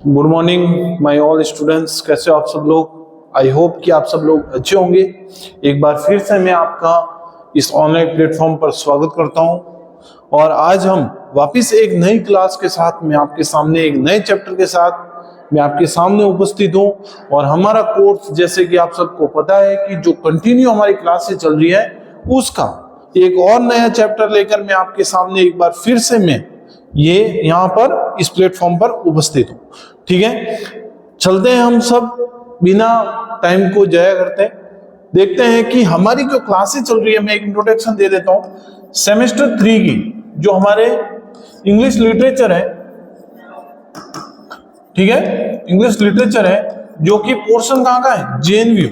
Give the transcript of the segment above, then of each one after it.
Good morning my all students. कैसे हो आप सब लोग? आई होप कि आप सब लोग अच्छे होंगे। एक बार फिर से मैं आपका इस ऑनलाइन प्लेटफॉर्म पर स्वागत करता हूं और आज हम वापस एक नई क्लास के साथ मैं आपके सामने एक नए चैप्टर के साथ मैं आपके सामने उपस्थित हूं। और हमारा कोर्स, जैसे कि आप सबको पता है कि जो कंटिन्यू हमारी क्लासेस चल रही है, उसका एक और नया चैप्टर लेकर मैं आपके सामने एक बार फिर से मैं ये यहाँ पर इस प्लेटफॉर्म पर उपस्थित हूं। ठीक है, चलते हैं हम सब बिना टाइम को जाया करते हैं, देखते हैं कि हमारी जो क्लासेस चल रही है। मैं एक इंट्रोडक्शन दे देता हूं सेमेस्टर 3 की, जो हमारे इंग्लिश लिटरेचर है। ठीक है, इंग्लिश लिटरेचर है, जो कि पोर्शन कहाँ का है, जेएनयू,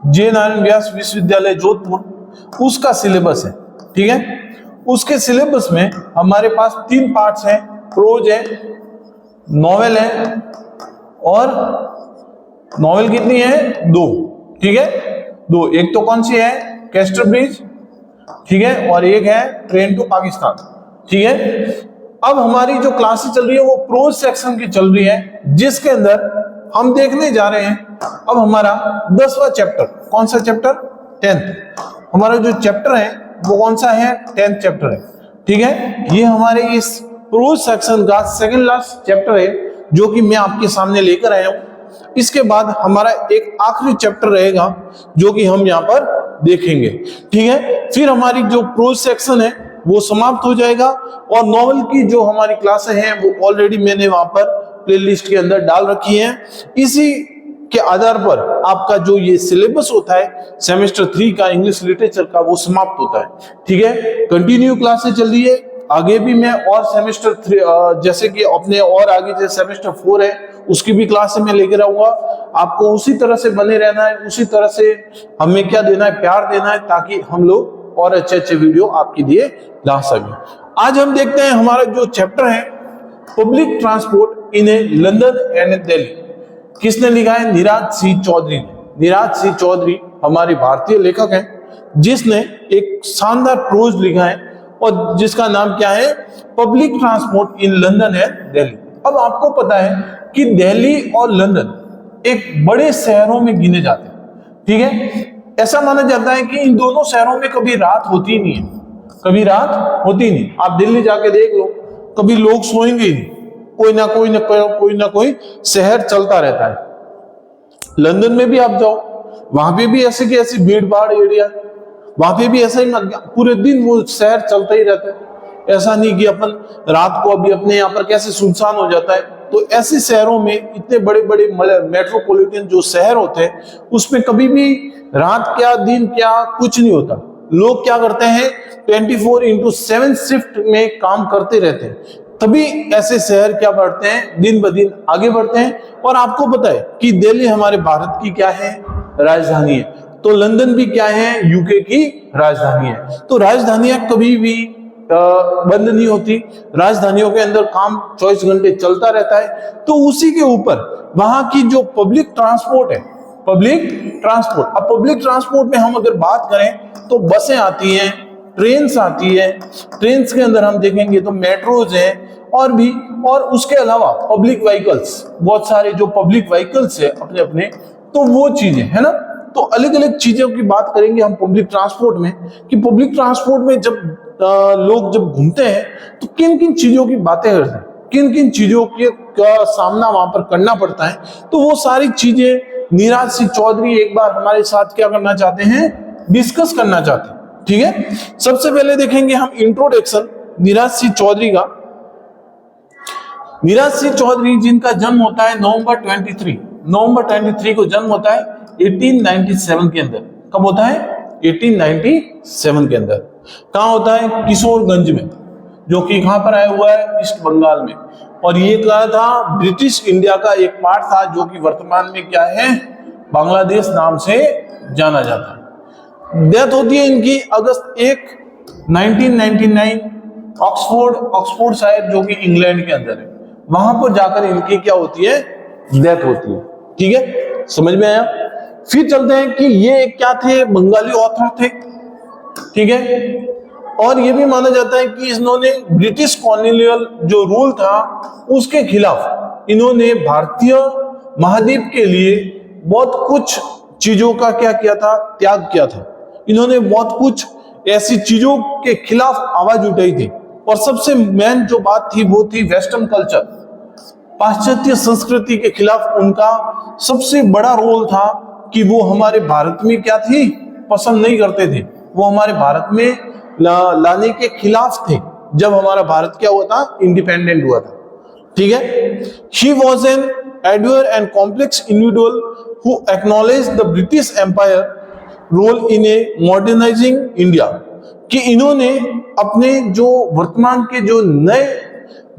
जय नारायण व्यास विश्वविद्यालय जोधपुर, उसका सिलेबस है। ठीक है, उसके सिलेबस में हमारे पास 3 पार्ट्स हैं, प्रोज है, नॉवेल है, और नॉवेल कितनी है, 2। ठीक है, 2। एक तो कौन सी है, कैस्टर ब्रिज, ठीक है, और एक है ट्रेन टू पाकिस्तान। ठीक है, अब हमारी जो क्लासेस चल रही है वो प्रोज सेक्शन की चल रही है, जिसके अंदर हम देखने जा रहे हैं अब हमारा 10वां चैप्टर। कौन सा चैप्टर? 10th। हमारा जो चैप्टर है वो कौन सा है, 10th चैप्टर है। ठीक है, ये हमारे इस प्रोज सेक्शन का सेकंड लास्ट चैप्टर है, जो कि मैं आपके सामने लेकर आया हूं। इसके बाद हमारा एक आखिरी चैप्टर रहेगा, जो कि हम यहाँ पर देखेंगे। ठीक है, फिर हमारी जो प्रोज सेक्शन है वो समाप्त हो जाएगा, और नॉवेल की जो हमारी क्लासें हैं वो ऑलरेडी मैंने वहां पर प्लेलिस्ट के अंदर डाल रखी है। इसी के आधार पर आपका जो ये सिलेबस होता है सेमेस्टर 3 का इंग्लिश लिटरेचर का, वो समाप्त होता है। ठीक है, कंटिन्यू क्लासेस चल रही है, आगे भी मैं और सेमेस्टर 3 जैसे कि अपने और आगे जो सेमेस्टर 4 है उसकी भी क्लासें मैं लेकर आऊंगा। आपको उसी तरह से बने रहना है, उसी तरह से हमें क्या देना है, प्यार देना है, ताकि हम लोग और अच्छे अच्छे वीडियो आपके लिए ला सकें। आज हम देखते हैं हमारा जो चैप्टर है public transport in A London and Delhi. किसने लिखा है? नीरज सिंह चौधरी ने। नीरज सिंह चौधरी हमारे भारतीय लेखक हैं, जिसने एक शानदार प्रोज लिखा है और जिसका नाम क्या है, public transport in London and Delhi. अब आपको पता है कि दिल्ली और लंदन एक बड़े शहरों में गिने जाते हैं। ठीक है, ऐसा माना जाता है कि इन दोनों शहरों में कभी रात होती नहीं है, कभी रात होती नहीं। आप दिल्ली जाके देख लो, कभी लोग सोएंगे ही नहीं, कोई ना कोई शहर चलता रहता है। लंदन में भी आप जाओ, वहां पे भी ऐसे की ऐसी भीड़ भाड़ एरिया, वहां पे भी ऐसा ही पूरे दिन वो शहर चलता ही रहता है। ऐसा नहीं कि अपन रात को अभी अपने यहाँ पर कैसे सुनसान हो जाता है, तो ऐसे शहरों में इतने बड़े बड़े मेट्रोपॉलिटन जो शहर होते हैं, उसमें कभी भी रात क्या दिन क्या कुछ नहीं होता। लोग क्या करते हैं, 24/7 शिफ्ट में काम करते रहते हैं, तभी ऐसे शहर क्या बढ़ते हैं, दिन ब दिन आगे बढ़ते हैं। और आपको पता है कि दिल्ली हमारे भारत की क्या है, राजधानी है, तो लंदन भी क्या है, यूके की राजधानी है। तो राजधानियां कभी भी बंद नहीं होती, राजधानियों के अंदर काम 24 घंटे चलता रहता है। तो उसी के ऊपर वहां की जो पब्लिक ट्रांसपोर्ट है, पब्लिक ट्रांसपोर्ट, अब पब्लिक ट्रांसपोर्ट में हम अगर बात करें तो बसें आती हैं, ट्रेन्स आती है, ट्रेन्स के अंदर हम देखेंगे तो मेट्रोज है, और भी, और उसके अलावा पब्लिक व्हीकल्स, बहुत सारे जो पब्लिक व्हीकल्स है अपने अपने, तो वो चीजें है ना। तो अलग अलग चीजों की बात करेंगे हम पब्लिक ट्रांसपोर्ट में, कि पब्लिक ट्रांसपोर्ट में जब लोग जब घूमते हैं तो किन किन चीजों की बातें करते हैं, किन किन चीजों का सामना वहां पर करना पड़ता है, तो वो सारी चीजें नीरज सिंह चौधरी एक बार हमारे साथ क्या करना चाहते हैं, डिस्कस करना चाहते हैं। ठीक है, सबसे पहले देखेंगे हम इंट्रोडक्शन नीरज सिंह चौधरी का। नीरज सिंह चौधरी जिनका जन्म होता है नवंबर 23 को जन्म होता है 1897 के अंदर। कब होता है? 1897 के अंदर। कहां होता है? किशोरगंज में, जो कि कहां पर आया हुआ है, ईस्ट बंगाल में। और ये क्या था, ब्रिटिश इंडिया का एक पार्ट था, जो कि वर्तमान में क्या है, बांग्लादेश नाम से जाना जाता है। डेथ होती है इनकी अगस्त 1, 1999, ऑक्सफोर्ड शायर, जो कि इंग्लैंड के अंदर है, वहां पर जाकर इनकी क्या होती है, डेथ होती है। ठीक है, समझ में आया। फिर चलते हैं कि ये क्या थे, बंगाली ऑथर थे। ठीक है, और ये भी माना जाता है कि इन्होंने ब्रिटिश कॉलोनियल जो रूल था उसके खिलाफ इन्होंने भारतीय महाद्वीप के लिए बहुत कुछ चीजों का क्या किया था, त्याग किया था। इन्होंने बहुत कुछ ऐसी चीजों के खिलाफ आवाज उठाई थी और सबसे मेन जो बात थी वो थी वेस्टर्न कल्चर, पाश्चात्य संस्कृति के खिलाफ उनका सबसे बड़ा रोल था कि वो हमारे भारत में क्या थी, पसंद नहीं करते थे, वो हमारे भारत में लाने के खिलाफ थे जब हमारा भारत क्या हुआ था, इंडिपेंडेंट हुआ था। ठीक है, he was an adverse and complex individual who acknowledge the British empire role in a modernizing India, कि इन्होंने अपने जो वर्तमान के जो नए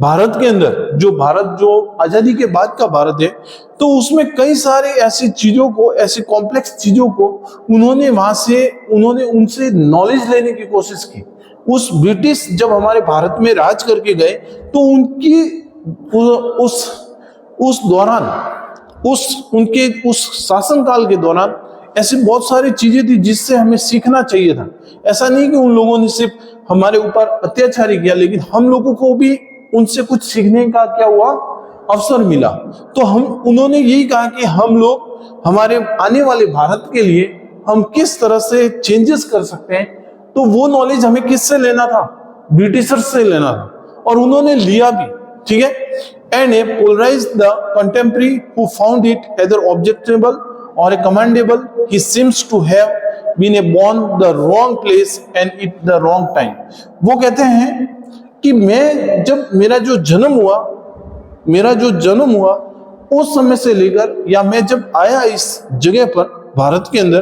भारत के अंदर, जो भारत जो आजादी के बाद का भारत है, तो उसमें कई सारे ऐसी चीजों को, ऐसी कॉम्प्लेक्स चीजों को उन्होंने वहां से उनसे नॉलेज लेने की कोशिश की। उस ब्रिटिश जब हमारे भारत में राज करके गए तो उनकी उस दौरान उनके उस शासनकाल के दौरान ऐसी बहुत सारी चीजें थी जिससे हमें सीखना चाहिए था। ऐसा नहीं कि उन लोगों ने सिर्फ हमारे ऊपर अत्याचार ही किया, लेकिन हम लोगों को भी उनसे कुछ सीखने का क्या हुआ, अवसर मिला। तो उन्होंने यही कहा कि हम लोग हमारे आने वाले भारत के लिए हम किस तरह से चेंजेस कर सकते हैं, तो वो नॉलेज हमें किससे लेना था, ब्रिटिशर्स से लेना था, और उन्होंने लिया भी। ठीक है, and a polarise the contemporary who found it either objectable or a commendable, he seems to have been a born the wrong place and it the wrong time. वो कहते हैं कि मैं जब मेरा जो जन्म हुआ उस समय से लेकर, या मैं जब आया इस जगह पर भारत के अंदर,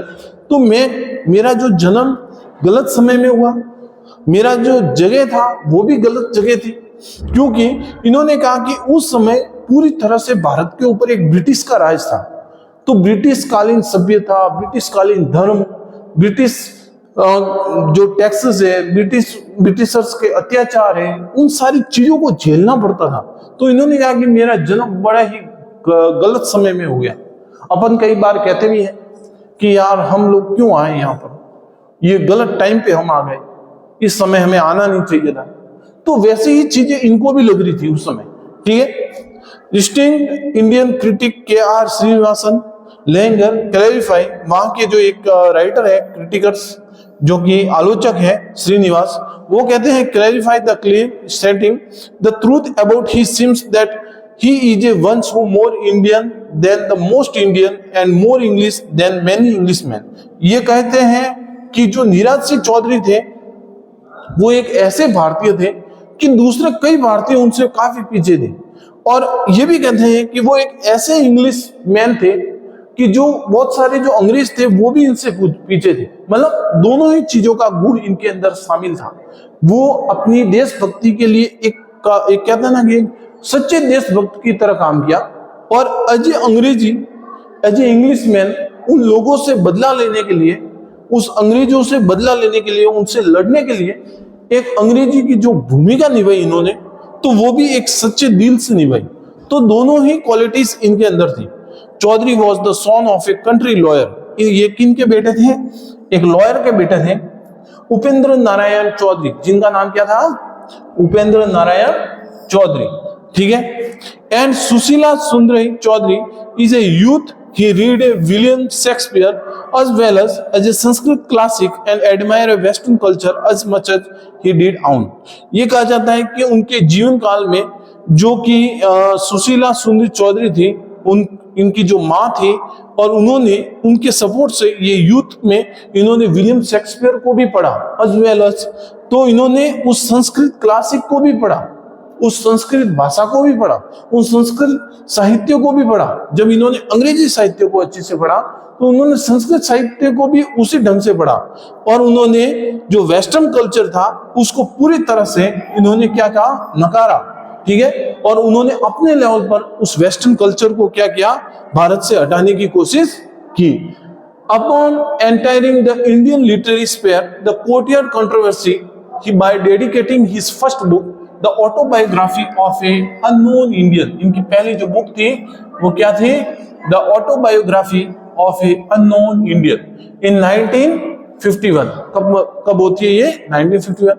तो मेरा जो जन्म गलत समय में हुआ, मेरा जो जगह था वो भी गलत जगह थी, क्योंकि इन्होंने कहा कि उस समय पूरी तरह से भारत के ऊपर एक ब्रिटिश का राज था। तो ब्रिटिश कालीन सभ्यता, ब्रिटिश कालीन धर्म, ब्रिटिश जो टैक्सेस है, ब्रिटिशर्स के अत्याचार है, उन सारी चीजों को झेलना पड़ता था। तो इन्होंने कहा कि मेरा जन्म बड़ा ही गलत समय में हो गया। अपन कई बार कहते भी हैं कि यार हम लोग क्यों आए यहाँ पर, ये गलत टाइम पे हम आ गए, इस समय हमें आना नहीं चाहिए था। तो वैसे ही चीजें इनको भी लग रही थी उस समय। ठीक है, distinct Indian critic KR. Srinivasan लेंगर clarify, वहां के जो एक राइटर है, क्रिटिकर्स जो कि आलोचक है श्रीनिवास, वो कहते हैं clarify the claim stating the truth about he seems that he is a once who more Indian than the most Indian and more English than many Englishmen। ये कहते हैं कि जो नीरज सिंह चौधरी थे वो एक ऐसे भारतीय थे कि दूसरे कई भारतीय उनसे काफी पीछे थे, और ये भी कहते हैं कि वो एक ऐसे इंग्लिश मैन थे कि जो बहुत सारे जो अंग्रेज थे वो भी इनसे पीछे थे। मतलब दोनों ही चीजों का गुण इनके अंदर शामिल था। वो अपनी देशभक्ति के लिए एक कहते हैं ना कि सच्चे देशभक्त की तरह काम किया, और एज ए इंग्लिशमैन उन लोगों से बदला लेने के लिए, उस अंग्रेजों से बदला लेने के लिए, उनसे लड़ने के लिए एक अंग्रेजी की जो भूमिका निभाई इन्होंने, तो वो भी एक सच्चे दिल से निभाई। तो दोनों ही क्वालिटीज इनके अंदर थी। Chaudhuri was the son of a country lawyer. ये किन के बेटे थे? एक लॉयर के बेटे थे, उपेंद्र नारायण चौधरी, जिनका नाम क्या था? उपेंद्र नारायण चौधरी। ठीक है, and Sushila Sundari Chaudhuri is a youth, he read a William Shakespeare as well as a Sanskrit classic and admire a Western culture as much as he did own। ये कहा जाता है कि उनके जीवन काल में जो कि सुशीला सुंदरी चौधरी थी, इनकी जो माँ थी, और उन्होंने उनके सपोर्ट से ये यूथ में इन्होंने विलियम शेक्सपियर को भी पढ़ा as well as, तो इन्होंने उस संस्कृत क्लासिक को भी पढ़ा, उस संस्कृत भाषा को भी पढ़ा, उस संस्कृत साहित्य को भी पढ़ा। जब इन्होंने अंग्रेजी साहित्य को अच्छे से पढ़ा तो उन्होंने संस्कृत साहित्य को भी उसी ढंग से पढ़ा, और उन्होंने जो वेस्टर्न कल्चर था उसको पूरी तरह से इन्होंने क्या कहा? नकारा। ठीक है, और उन्होंने अपने लेवल पर उस वेस्टर्न कल्चर को क्या किया? भारत से हटाने की कोशिश की। Upon entering the Indian literary sphere the courtier controversy, by dedicating his first book the autobiography of a unknown Indian. इनकी पहली जो बुक थी वो क्या थी? The autobiography of a unknown Indian in 1951। कब होती है ये? 1951।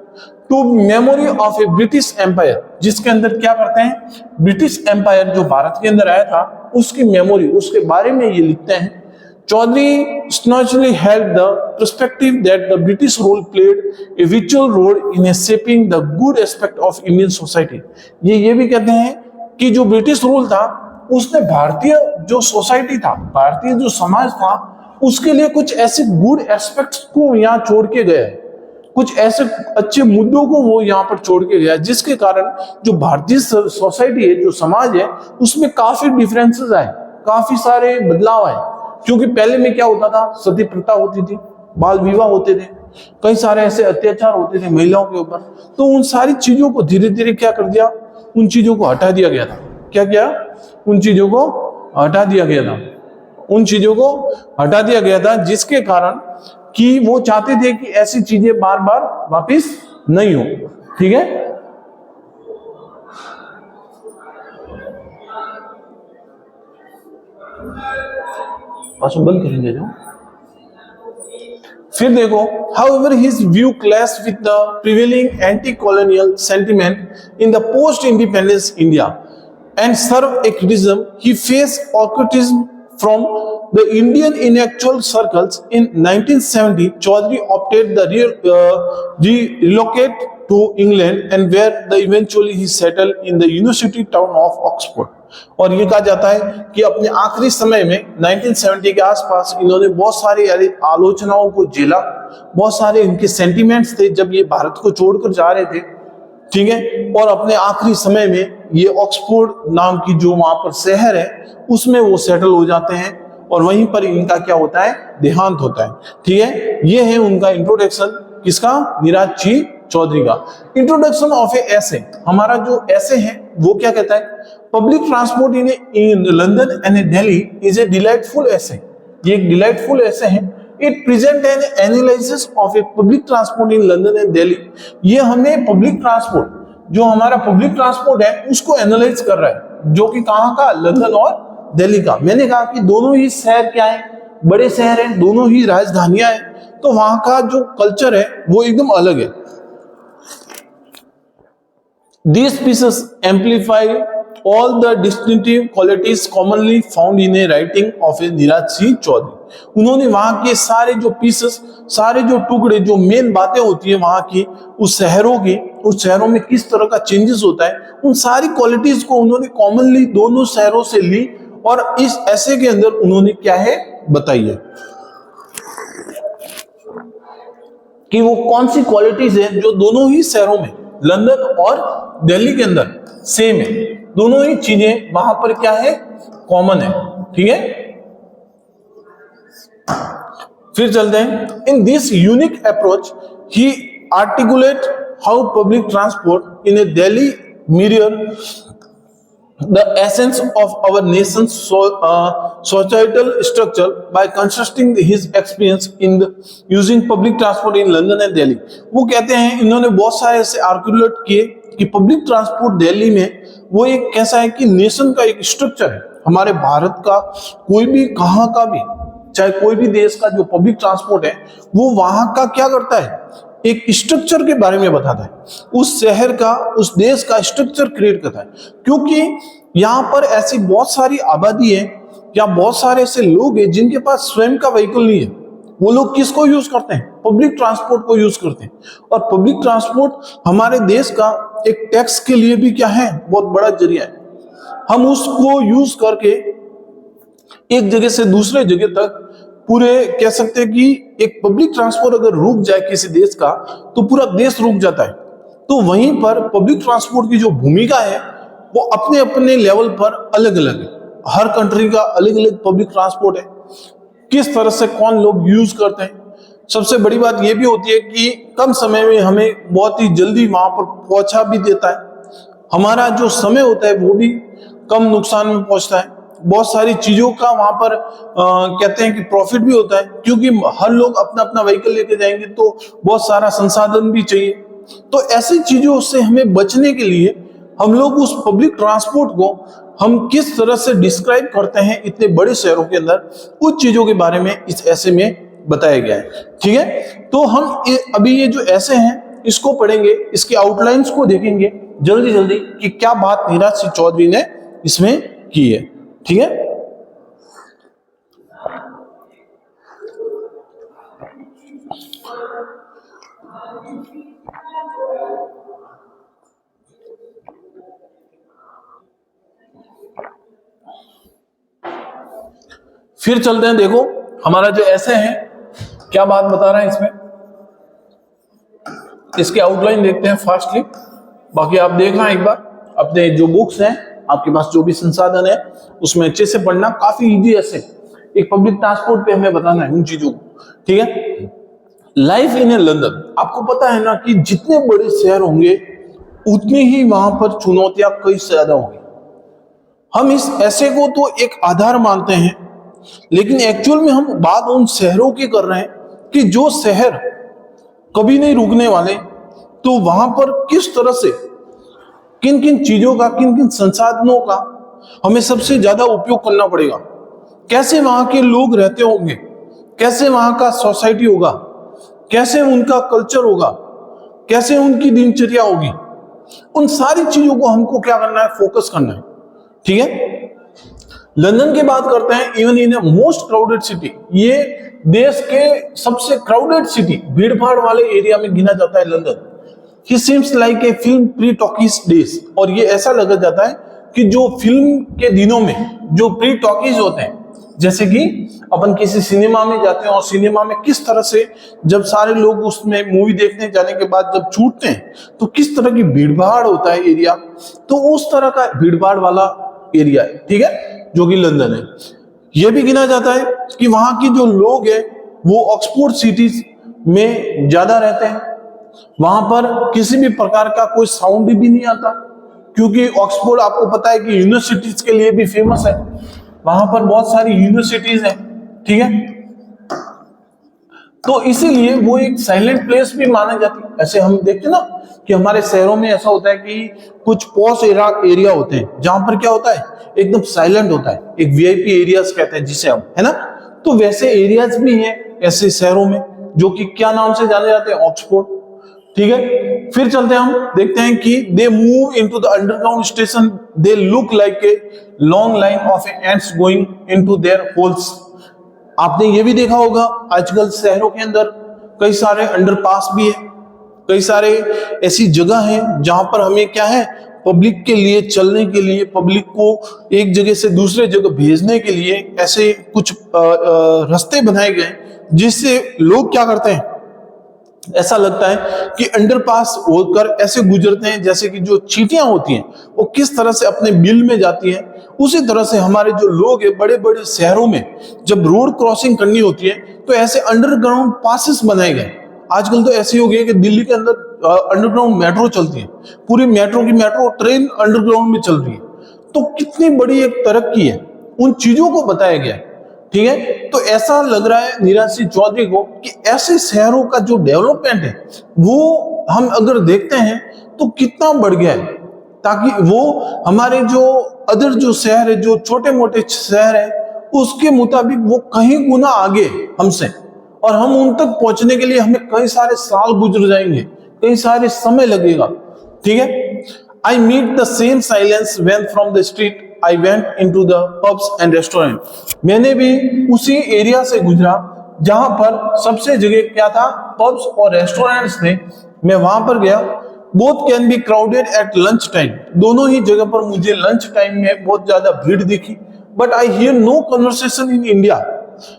To memory of a British empire, जिसके अंदर क्या करते हैं, ब्रिटिश एम्पायर जो भारत के अंदर आया था उसकी मेमोरी, उसके बारे में ये लिखते हैं। Chaudhuri staunchly held the perspective that the British rule played a विचुअल role in shaping the good aspect of Indian society. ये भी कहते हैं कि जो ब्रिटिश रूल था उसने भारतीय जो सोसाइटी था, भारतीय जो समाज था, उसके लिए कुछ ऐसे गुड एस्पेक्ट्स को यहाँ छोड़ के गया, कुछ ऐसे अच्छे मुद्दों को वो यहाँ पर छोड़ के गया, जिसके कारण जो भारतीय सोसाइटी है, जो समाज है, उसमें काफी डिफरेंसेस आए, काफी सारे बदलाव आए। क्योंकि पहले में क्या होता था, सती प्रथा होती थी, बाल विवाह होते थे, कई सारे ऐसे अत्याचार होते थे महिलाओं के ऊपर। तो उन सारी चीजों को धीरे धीरे क्या कर दिया, उन चीजों को हटा दिया गया था। क्या किया, उन चीजों को हटा दिया गया था, उन चीजों को हटा दिया गया था, जिसके कारण कि वो चाहते थे कि ऐसी चीजें बार बार वापिस नहीं हो। ठीक है, बंद करेंगे जो। फिर देखो, however his view clashed with the prevailing anti-colonial sentiment in the post-independence India and served a criticism. He faced occultism from the Indian intellectual circles. In 1970, Chaudhary opted the relocate to England, and where eventually he settled in the university town of Oxford. और ये कहा जाता है कि अपने आखिरी समय में 1970 के आसपास इन्होंने बहुत सारी आलोचनाओं को झेला, बहुत सारे इनके सेंटिमेंट्स थे जब ये भारत को छोड़कर जा रहे थे। ठीक है, और अपने आखिरी समय में ये ऑक्सफोर्ड नाम की जो वहां पर शहर है उसमें वो सेटल हो जाते हैं, और वहीं पर इनका क्या होता है, देहांत होता है। ठीक है, ये है उनका इंट्रोडक्शन, किसका, नीरज जी चौधरी का। इंट्रोडक्शन ऑफ ए एसे, हमारा जो एसे है वो क्या कहता है, public transport in London and Delhi is a delightful essay. ये एक डिलाइटफुल एसे है। It present an analysis of a public transport in London and Delhi. ये हमें पब्लिक ट्रांसपोर्ट, जो हमारा पब्लिक ट्रांसपोर्ट है उसको एनालाइज कर रहा है, जो कि कहाँ का, लंदन और दिल्ली का। मैंने कहा कि दोनों ही शहर क्या है, बड़े शहर हैं, दोनों ही राजधानियां हैं, तो वहां का जो कल्चर है वो एकदम अलग है। These pieces amplify all the distinctive qualities commonly found in a writing of a Neeraj Singh Chaudhary. उन्होंने वहां के सारे जो पीसेस, सारे जो टुकड़े, जो मेन बातें होती है वहां की, उस शहरों की, उस शहरों में किस तरह का चेंजेस होता है, उन सारी क्वालिटीज को उन्होंने कॉमनली दोनों शहरों से ली, और इस ऐसे के अंदर उन्होंने क्या है बताई है कि वो कौन सी क्वालिटीज है जो दोनों ही शहरों में, लंदन और दिल्ली के अंदर सेम है, दोनों ही चीजें वहां पर क्या है, कॉमन है। ठीक है, फिर चलते हैं। In this unique approach he articulate how public transport in A Delhi mirror the essence of our nation's societal structure by contrasting his experience in using public transport in London and Delhi। वो कहते हैं, इन्होंने बहुत सारे ऐसे articulate किए कि public transport Delhi में वो एक कैसा है कि नेशन का एक स्ट्रक्चर है, हमारे भारत का कोई भी, कहाँ का भी, चाहे कोई भी देश का जो पब्लिक ट्रांसपोर्ट है वो वहां का क्या करता है, एक स्ट्रक्चर के बारे में बताता है, उस शहर का, उस देश का स्ट्रक्चर क्रिएट करता है। क्योंकि यहाँ पर ऐसी बहुत सारी आबादी है या बहुत सारे ऐसे लोग हैं जिनके पास स्वयं का व्हीकल नहीं है, वो लोग किसको यूज करते हैं, पब्लिक ट्रांसपोर्ट को यूज करते हैं। और पब्लिक ट्रांसपोर्ट हमारे देश का एक टैक्स के लिए भी क्या है, बहुत बड़ा जरिया है। हम उसको यूज करके एक जगह से दूसरे जगह तक पूरे कह सकते हैं कि एक पब्लिक ट्रांसपोर्ट अगर रुक जाए किसी देश का तो पूरा देश रुक जाता है। तो वहीं पर पब्लिक ट्रांसपोर्ट की जो भूमिका है वो अपने अपने लेवल पर अलग अलग है, हर कंट्री का अलग अलग पब्लिक ट्रांसपोर्ट है, किस तरह से कौन लोग यूज करते हैं। सबसे बड़ी बात यह भी होती है कि कम समय में हमें बहुत ही जल्दी वहां पर पहुंचा भी देता है, हमारा जो समय होता है वो भी कम नुकसान में पहुंचता है, बहुत सारी चीजों का वहां पर कहते हैं कि प्रॉफिट भी होता है, क्योंकि हर लोग अपना अपना व्हीकल लेके जाएंगे तो बहुत सारा संसाधन भी चाहिए। तो ऐसी चीजों से हमें बचने के लिए हम लोग उस पब्लिक ट्रांसपोर्ट को हम किस तरह से डिस्क्राइब करते हैं इतने बड़े शहरों के अंदर, उस चीजों के बारे में इस ऐसे में बताया गया है। ठीक है, तो हम अभी ये जो ऐसे हैं इसको पढ़ेंगे, इसके आउटलाइंस को देखेंगे जल्दी जल्दी कि क्या बात नीरज सिंह चौधरी ने इसमें की है। ठीक है, फिर चलते हैं। देखो हमारा जो ऐसे है क्या बात बता रहा है इसमें, इसके आउटलाइन देखते हैं फास्टली। बाकी आप देखना एक बार अपने जो बुक्स हैं, आपके पास जो भी संसाधन है उसमें अच्छे से पढ़ना, काफी इजी ऐसे एक पब्लिक ट्रांसपोर्ट पे हमें बताना है उन चीजों को। ठीक है, लाइफ इन ए लंदन, आपको पता है ना कि जितने बड़े शहर होंगे उतनी ही वहां पर चुनौतियां कई ज्यादा होंगी। हम इस ऐसे को तो एक आधार मानते हैं, लेकिन एक्चुअल में हम बात उन शहरों की कर रहे हैं कि जो शहर कभी नहीं रुकने वाले, तो वहां पर किस तरह से किन किन चीजों का, किन किन संसाधनों का हमें सबसे ज्यादा उपयोग करना पड़ेगा, कैसे वहां के लोग रहते होंगे, कैसे वहां का सोसाइटी होगा, कैसे उनका कल्चर होगा, कैसे उनकी दिनचर्या होगी, उन सारी चीजों को हमको क्या करना है, फोकस करना है। ठीक है, लंदन की बात करते हैं, even in a most crowded city, ये देश के सबसे क्राउडेड सिटी, भीड़भाड़ वाले एरिया में गिना जाता है London. He seems like a film pre talkies days, और ये ऐसा लगा जाता है कि जो फिल्म के दिनों में जो प्री टॉकीज होते हैं, जैसे कि अपन किसी सिनेमा में जाते हैं और सिनेमा में किस तरह से जब सारे लोग उसमें मूवी देखने जाने के बाद जब छूटते हैं तो किस तरह की भीड़भाड़ होता है एरिया, तो उस तरह का भीड़भाड़ वाला एरिया है। ठीक है, जो कि लंदन है। यह भी गिना जाता है कि वहां की जो लोग हैं वो ऑक्सफोर्ड सिटीज में ज्यादा रहते हैं, वहां पर किसी भी प्रकार का कोई साउंड भी नहीं आता, क्योंकि ऑक्सफोर्ड आपको पता है कि यूनिवर्सिटीज के लिए भी फेमस है, वहां पर बहुत सारी यूनिवर्सिटीज हैं। ठीक है, तो इसीलिए वो एक साइलेंट प्लेस भी माना जाती है। ऐसे हम देखते ना कि हमारे शहरों में ऐसा होता है कि कुछ पॉश एरिया होते हैं जहां पर क्या होता है, एकदम साइलेंट होता है, एक वीआईपी एरियाज कहते हैं जिसे हम, है ना, तो वैसे एरियाज भी हैं ऐसे शहरों में जो कि क्या नाम से जाने जाते हैं, ऑक्सफोर्ड। ठीक है, फिर चलते हैं, हम देखते हैं कि they move into the underground station, they look like a long line of ants going into their holes. आपने ये भी देखा होगा आजकल शहरों के अंदर कई सारे अंडरपास भी है, कई सारे ऐसी जगह हैं जहां पर हमें क्या है, पब्लिक के लिए चलने के लिए, पब्लिक को एक जगह से दूसरे जगह भेजने के लिए ऐसे कुछ रास्ते बनाए गए जिससे लोग क्या करते हैं, ऐसा लगता है कि अंडरपास होकर ऐसे गुजरते हैं जैसे कि जो चींटियां होती हैं वो किस तरह से अपने बिल में जाती हैं, उसी तरह से हमारे जो लोग हैं बड़े बड़े शहरों में जब रोड क्रॉसिंग करनी होती है तो ऐसे अंडरग्राउंड पासेस बनाए गए। आजकल तो ऐसे हो गए कि दिल्ली के अंदर अंडरग्राउंड मेट्रो चलती है, पूरी मेट्रो की मेट्रो ट्रेन अंडरग्राउंड में चल रही है। तो कितनी बड़ी एक तरक्की है, उन चीजों को बताया गया। ठीक है, तो ऐसा लग रहा है नीरज सिंह चौधरी को कि ऐसे शहरों का जो डेवलपमेंट है वो हम अगर देखते हैं तो कितना बढ़ गया है, ताकि वो हमारे जो अदर जो शहर है, जो छोटे मोटे शहर है, उसके मुताबिक वो कहीं गुना आगे हमसे, और हम उन तक पहुंचने के लिए हमें कई सारे साल गुजर जाएंगे, कई सारे समय लगेगा। ठीक है, I meet the same silence when from the street I went into the pubs and restaurant. मैंने भी उसी एरिया से गुजरा जहां पर सबसे जगह क्या था, पब्स और रेस्टोरेंट्स थे। मैं वहां पर गया। Both can be crowded at lunch time, दोनों ही जगह पर मुझे लंच टाइम में बहुत ज्यादा भीड़ दिखी। But I hear no conversation in India,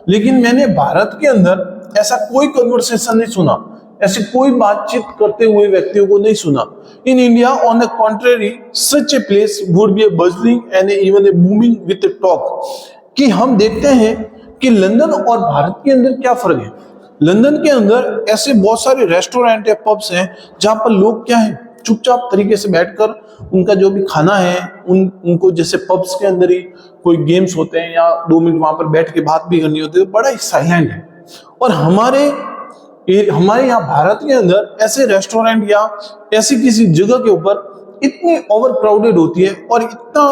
लेकिन मैंने भारत के अंदर ऐसा कोई कन्वर्सेशन नहीं सुना, ऐसे कोई बातचीत करते हुए व्यक्तियों को नहीं सुना। In India on the contrary such a place would be a bustling and even a booming with a talk. कि हम देखते हैं कि लंदन और भारत के अंदर क्या फर्क है। लंदन के अंदर ऐसे बहुत सारे रेस्टोरेंट या पब्स हैं जहां पर लोग क्या है, चुपचाप तरीके से बैठकर उनका जो भी खाना है उनको जैसे पब्स के अंदर ही कोई गेम्स होते हैं या 2 मिनट वहां पर बैठ के बात भी करनी होती है, तो बड़ा ही साइलेंट है। और हमारे यहाँ भारत के अंदर ऐसे रेस्टोरेंट या ऐसी किसी जगह के ऊपर इतनी ओवर क्राउडेड होती है और इतना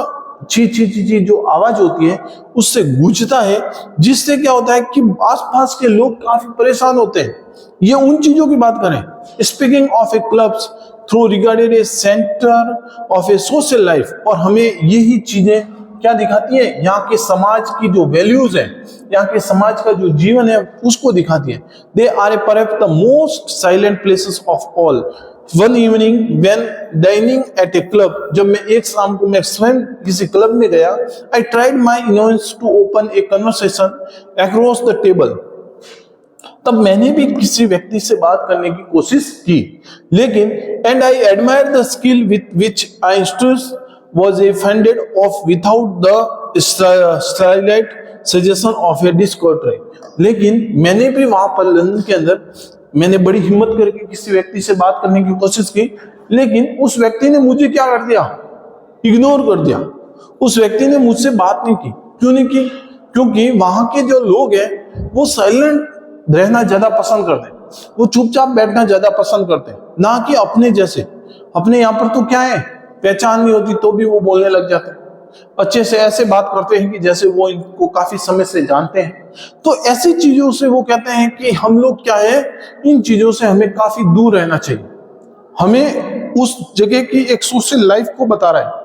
ची ची ची ची जो आवाज होती है उससे गूंजता है, जिससे क्या होता है कि आसपास के लोग काफी परेशान होते हैं। ये उन चीजों की बात करें। Speaking of A clubs through regarded A centre of A social life, और हमें यही चीजें क्या दिखाती है, यहाँ के समाज की जो वैल्यूज है, यहाँ के समाज का जो जीवन है उसको दिखाती है। They are perhaps the most silent places of all. One evening when dining at a club, जब मैं एक शाम को मैं स्वयं किसी क्लब में गया, I tried my innocence to open a conversation across the table. तब मैंने भी किसी व्यक्ति से बात करने की कोशिश की, लेकिन and I admire the skill with which I instructs was offended of without the slight suggestion of a discovery। लेकिन मैंने भी वहां पर लंदन के अंदर मैंने बड़ी हिम्मत करके किसी व्यक्ति से बात करने की कोशिश की, लेकिन उस व्यक्ति ने मुझे क्या कर दिया, इग्नोर कर दिया। उस व्यक्ति ने मुझसे बात नहीं की। क्यों नहीं की? क्योंकि वहां के जो लोग हैं वो साइलेंट रहना ज्यादा पसंद करते हैं, वो चुपचाप बैठना ज्यादा पसंद करते हैं, ना कि अपने जैसे। अपने यहाँ पर तो क्या है, पहचान नहीं होती तो भी वो बोलने लग जाते हैं, अच्छे से ऐसे बात करते हैं कि जैसे वो इनको काफी समय से जानते हैं। तो ऐसी चीजों से वो कहते हैं कि हम लोग क्या है, इन चीजों से हमें काफी दूर रहना चाहिए। हमें उस जगह की एक सोशल लाइफ को बता रहा है,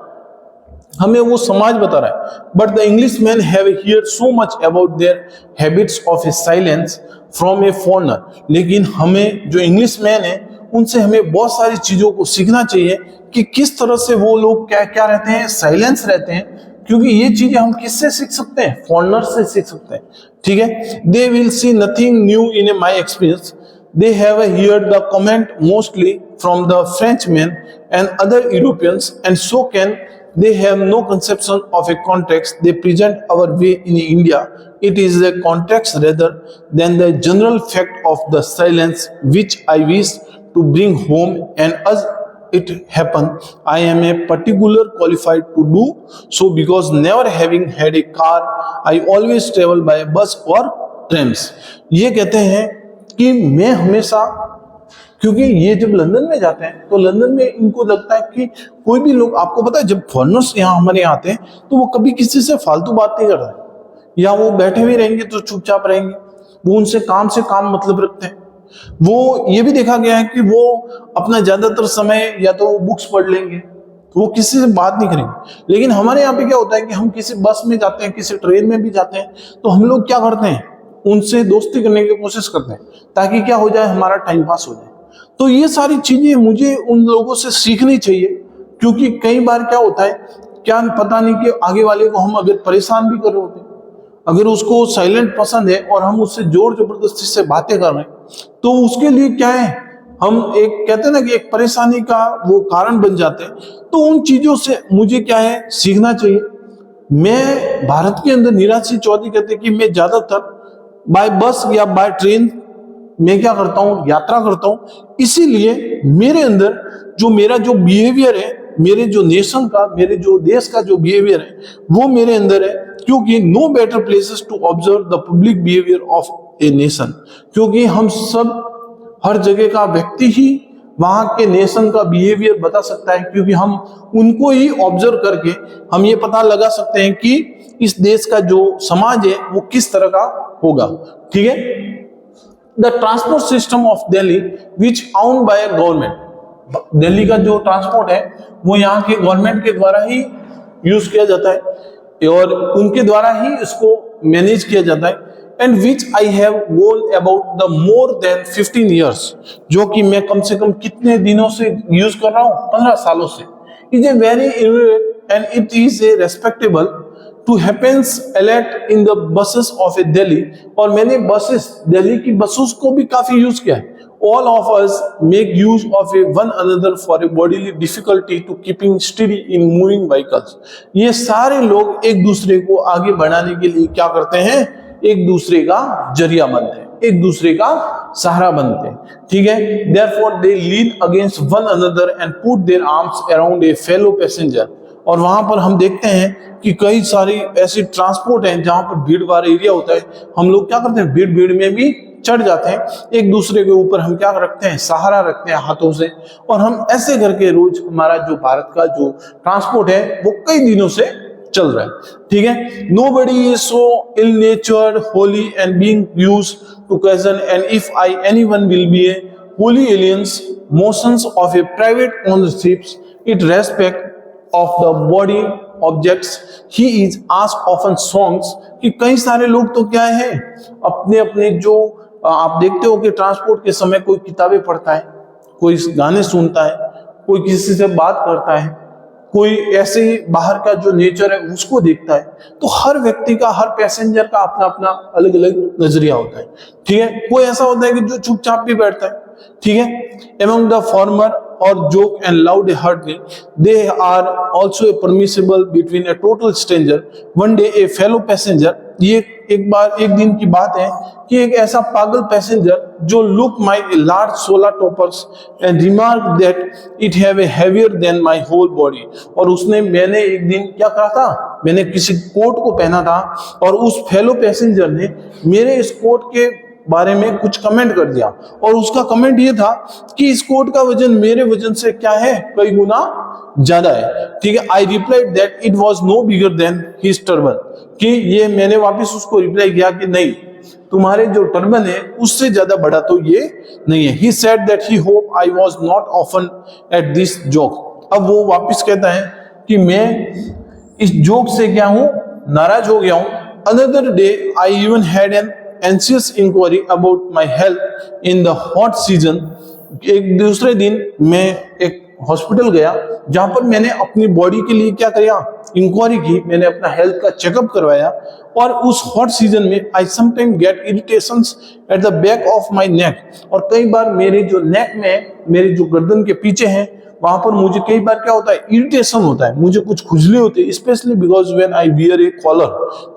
हमें वो समाज बता रहा है। But the English man have heard so much about their habits of a silence from A foreigner. लेकिन हमें जो इंग्लिश मैन है उनसे हमें बहुत सारी चीजों को सीखना चाहिए कि किस तरह से वो लोग क्या क्या रहते हैं, साइलेंस रहते हैं। क्योंकि ये चीजें हम किससे सीख सकते हैं, फॉरेनर से सीख सकते हैं। ठीक है, they will see nothing new in A my experience. They have heard the comment mostly from the Frenchmen and other Europeans, and so can they have no conception of a context they present our way in India. It is the context rather than the general fact of the silence which I wish to bring home, and as it happen, I am a particular qualified to do so because never having had a car, I always travel by bus or trams. ये कहते हैं कि मैं हमेशा, क्योंकि ये जब London में जाते हैं तो लंदन में इनको लगता है कि कोई भी लोग, आपको पता है जब फॉरेनर्स यहाँ हमारे यहाँ आते हैं तो वो कभी किसी से फालतू बात नहीं करते, या वो बैठे हुए रहेंगे तो चुपचाप रहेंगे, वो उनसे काम मतलब रखते हैं। वो ये भी देखा गया है कि वो अपना ज्यादातर समय या तो बुक्स पढ़ लेंगे, तो वो किसी से बात नहीं करेंगे। लेकिन हमारे यहाँ पे क्या होता है कि हम किसी बस में जाते हैं, किसी ट्रेन में भी जाते हैं, तो हम लोग क्या करते हैं, उनसे दोस्ती करने की कोशिश करते हैं ताकि क्या हो जाए, हमारा टाइम पास हो जाए। तो ये सारी चीजें मुझे उन लोगों से सीखनी चाहिए, क्योंकि कई बार क्या होता है, क्या पता नहीं कि आगे वाले को हम अगर परेशान भी कर रहे होते हैं, अगर उसको साइलेंट पसंद है और हम उससे जोर जबरदस्ती से बातें कर रहे हैं, तो उसके लिए क्या है, हम एक कहते हैं ना कि एक परेशानी का वो कारण बन जाते हैं। तो उन चीजों से मुझे क्या है, सीखना चाहिए। मैं भारत के अंदर निराशी चौधरी कहते हैं कि मैं ज्यादातर बाय बस या बाय ट्रेन मैं क्या करता हूँ, यात्रा करता हूँ। इसीलिए मेरे अंदर जो मेरा जो बिहेवियर है, मेरे जो नेशन का, मेरे जो देश का जो बिहेवियर है वो मेरे अंदर है, क्योंकि no better places to observe the public behaviour of a nation. क्योंकि हम सब हर जगह का व्यक्ति ही वहां के नेशन का बिहेवियर बता सकता है, क्योंकि हम उनको ही ऑब्जर्व करके हम ये पता लगा सकते हैं कि इस देश का जो समाज है वो किस तरह का होगा। ठीक है, the transport system of Delhi which own by government. Delhi का जो ट्रांसपोर्ट है वो यहाँ के गवर्नमेंट के द्वारा ही यूज किया जाता है और उनके द्वारा ही इसको मैनेज किया जाता है। And which I have gone about the more than 15 years, जो कि मैं कम से कम कितने दिनों से यूज कर रहा हूँ, 15 सालों से। Is a very and it is a respectable to happens alert in the buses of a Delhi. और मैंने बसेस, दिल्ली की बसेस को भी काफी यूज किया है। All of us make use of a one another for a bodily difficulty to keeping steady in moving vehicles। ये सारे लोग एक दूसरे को आगे बढ़ाने के लिए क्या करते हैं, एक दूसरे का जरिया बनते हैं, एक दूसरे का सहारा बनते हैं। ठीक है, therefore they lean against one another and put their arms around a fellow passenger। और वहां पर हम देखते हैं कि कई सारी ऐसी ट्रांसपोर्ट हैं जहां पर भीड़ भाड़ एरिया होता है, हम लोग क्या करते हैं, भीड़ में भी चढ़ जाते हैं, एक दूसरे के ऊपर हम क्या रखते हैं, सहारा रखते हैं हाथों से। और हम ऐसे करके रोज हमारा जो भारत का जो ट्रांसपोर्ट है वो कई दिनों से चल रहा है, ठीक है। Nobody is so ill-natured, holy and being used to question, and if anyone will be a holy aliens, motions of a private ownerships, it respect of the body objects, he is asked often songs, कि कई सारे लोग तो क्या है अपने अपने जो आप देखते हो कि ट्रांसपोर्ट के समय कोई किताबें पढ़ता है, कोई गाने सुनता है, कोई किसी से बात करता है, कोई ऐसे ही बाहर का जो नेचर है उसको देखता है। तो हर व्यक्ति का, हर पैसेंजर का अपना अपना अलग अलग नजरिया होता है, ठीक है। कोई ऐसा होता है कि जो चुपचाप भी बैठता है, ठीक है। Among the former or joke and loud hearted, they are also permissible between a total stranger. One day a fellow passenger, ये एक दिन की बात है कि एक ऐसा पागल पैसेंजर जो look my large solar toppers and remark that it have a heavier than my whole body, और उसने मैंने एक दिन क्या कहा था, मैंने किसी कोट को पहना था और उस फेलो पैसेंजर ने मेरे इस कोट के बारे में कुछ कमेंट कर दिया, और उसका कमेंट ये था कि इस कोट का वजन मेरे वजन से क्या है, कई गुना ज्यादा है, ठीक है। I replied that it was no bigger than his turban, कि ये मैंने वापस उसको रिप्लाई किया कि नहीं, तुम्हारे जो टर्बन है उससे ज्यादा बड़ा तो ये नहीं है। He said that he hope I was not often at this joke. अब वो वापस कहता है कि मैं इस जोक से क्या हूं, नाराज हो गया हूं। Another day I even had an anxious inquiry about my health in the hot season। एक दूसरे दिन मैं एक हॉस्पिटल गया जहां पर मैंने अपनी बॉडी के लिए क्या किया, इंक्वायरी की, मैंने अपना हेल्थ का चेकअप करवाया। और उस हॉट सीजन में I sometime get irritations at the back of my neck, और कई बार मेरे जो नेक में, मेरे जो गर्दन के पीछे हैं वहां पर मुझे कई बार क्या होता है, इरिटेशन होता है, मुझे कुछ खुजली होती है, specially because when I wear a collar,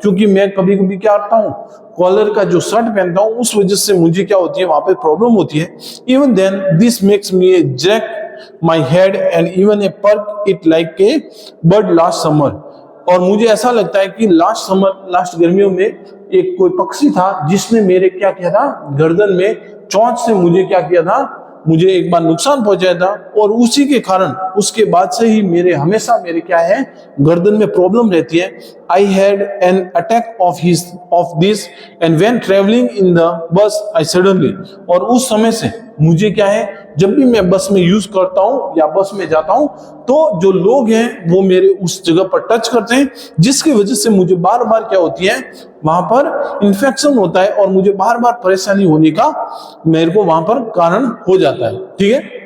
क्योंकि मैं कभी कभी क्या करता हूँ, कॉलर का जो शर्ट पहनता हूँ उस वजह से मुझे क्या होती है, वहां पे प्रॉब्लम होती है। Even then this makes me a jack my head and even a perk it like a bird last summer, और मुझे ऐसा लगता है कि लास्ट समर, लास्ट गर्मियों में एक कोई पक्षी था जिसने मेरे क्या किया था, गर्दन में चोंच से मुझे क्या किया था, मुझे एक बार नुकसान पहुंचाया था, और उसी के कारण उसके बाद से ही मेरे हमेशा मेरे क्या है, गर्दन में प्रॉब्लम रहती है। I had an attack of this and when travelling in the bus I suddenly, और उस समय से मुझे क्या है, जब भी मैं बस में यूज करता हूं या बस में जाता हूं तो जो लोग हैं वो मेरे उस जगह पर टच करते हैं, जिसकी वजह से मुझे बार बार क्या होती है, वहां पर इन्फेक्शन होता है और मुझे बार बार परेशानी होने का मेरे को वहां पर कारण हो जाता है, ठीक है।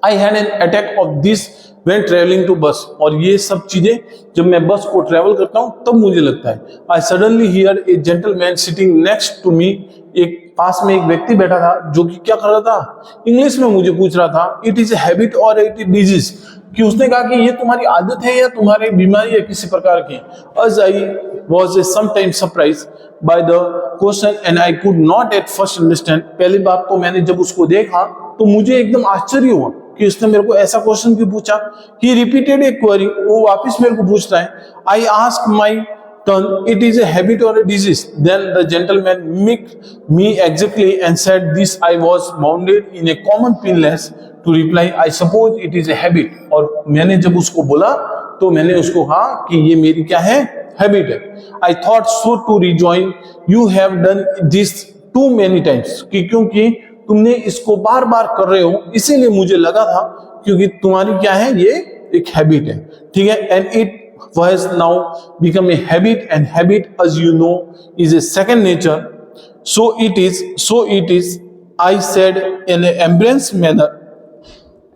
I had an attack of this when travelling to bus, और ये सब चीजें जब मैं बस को ट्रेवल करता हूं तब मुझे लगता है। I suddenly hear a gentleman sitting next to me, एक पास में एक व्यक्ति बैठा था जो कि क्या कर रहा था, इंग्लिश में मुझे पूछ रहा था, इट इज ए हैबिट और इट इज डिजीज, कि उसने कहा कि ये तुम्हारी आदत है या तुम्हारी बीमारी है किसी प्रकार की। As I was sometimes surprised by the question and I could not at first understand। पहली बात तो मैंने जब उसको देखा तो मुझे एकदम आश्चर्य हुआ कि उसने मेरे को ऐसा क्वेश्चन क्यों पूछा। He repeated a query, वो वापस मेरे को पूछता है। I asked my turn, it is a habit or a disease? Then the gentleman mimicked me exactly and said this I was wounded in a common pinless to reply I suppose it is a habit। और मैंने जब उसको बोला तो मैंने उसको कहा कि ये मेरी क्या है, हैबिट है। I thought so to rejoin, you have done this too many times, कि क्योंकि तुमने इसको बार बार कर रहे हो, इसीलिए मुझे लगा था क्योंकि तुम्हारी क्या है, ये एक हैबिट है, ठीक है। And it was now become a habit, and habit as you know is a second nature, so it is I said in an embrace manner।